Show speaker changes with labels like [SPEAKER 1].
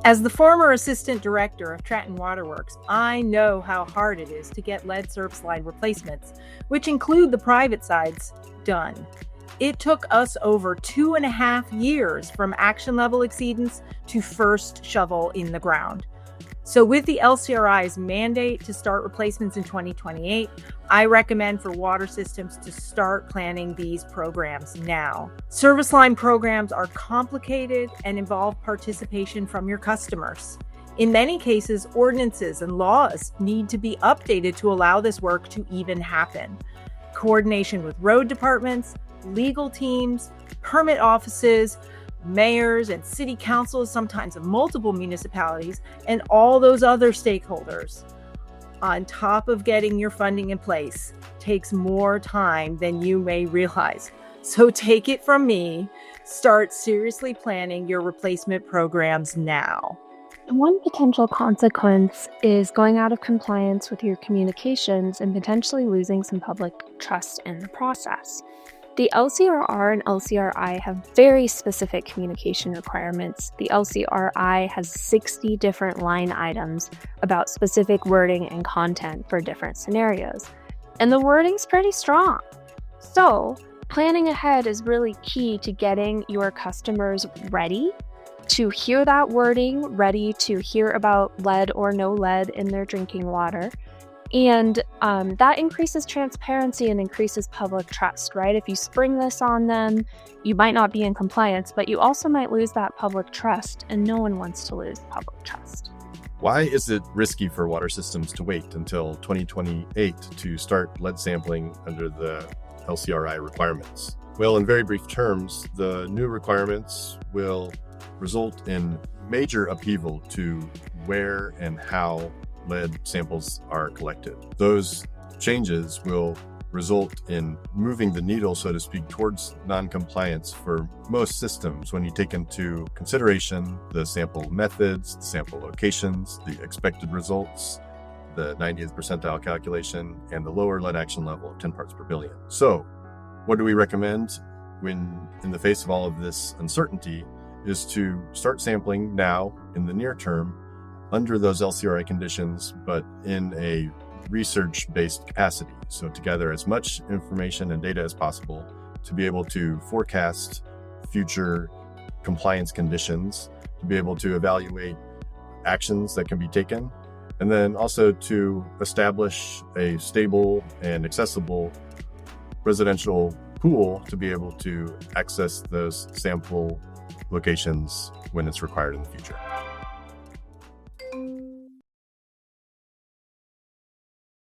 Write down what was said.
[SPEAKER 1] As the former assistant director of Trenton Waterworks, I know how hard it is to get lead SERP slide replacements, which include the private sides, done. It took us over 2.5 years from action level exceedance to first shovel in the ground. So with the LCRI's mandate to start replacements in 2028, I recommend for water systems to start planning these programs now. Service line programs are complicated and involve participation from your customers. In many cases, ordinances and laws need to be updated to allow this work to even happen. Coordination with road departments, legal teams, permit offices, mayors and city councils, sometimes of multiple municipalities, and all those other stakeholders, on top of getting your funding in place, takes more time than you may realize. So take it from me, start seriously planning your replacement programs now.
[SPEAKER 2] One potential consequence is going out of compliance with your communications and potentially losing some public trust in the process. The LCRR and LCRI have very specific communication requirements. The LCRI has 60 different line items about specific wording and content for different scenarios. And the wording's pretty strong. So, planning ahead is really key to getting your customers ready to hear that wording, ready to hear about lead or no lead in their drinking water. And that increases transparency and increases public trust, right? If you spring this on them, you might not be in compliance, but you also might lose that public trust, and no one wants to lose public trust.
[SPEAKER 3] Why is it risky for water systems to wait until 2028 to start lead sampling under the LCRI requirements? Well, in very brief terms, the new requirements will result in major upheaval to where and how lead samples are collected. Those changes will result in moving the needle, so to speak, towards non-compliance for most systems when you take into consideration the sample methods, the sample locations, the expected results, the 90th percentile calculation, and the lower lead action level of 10 parts per billion. So what do we recommend when in the face of all of this uncertainty is to start sampling now in the near term under those LCRI conditions, but in a research-based capacity. So to gather as much information and data as possible to be able to forecast future compliance conditions, to be able to evaluate actions that can be taken, and then also to establish a stable and accessible residential pool to be able to access those sample locations when it's required in the future.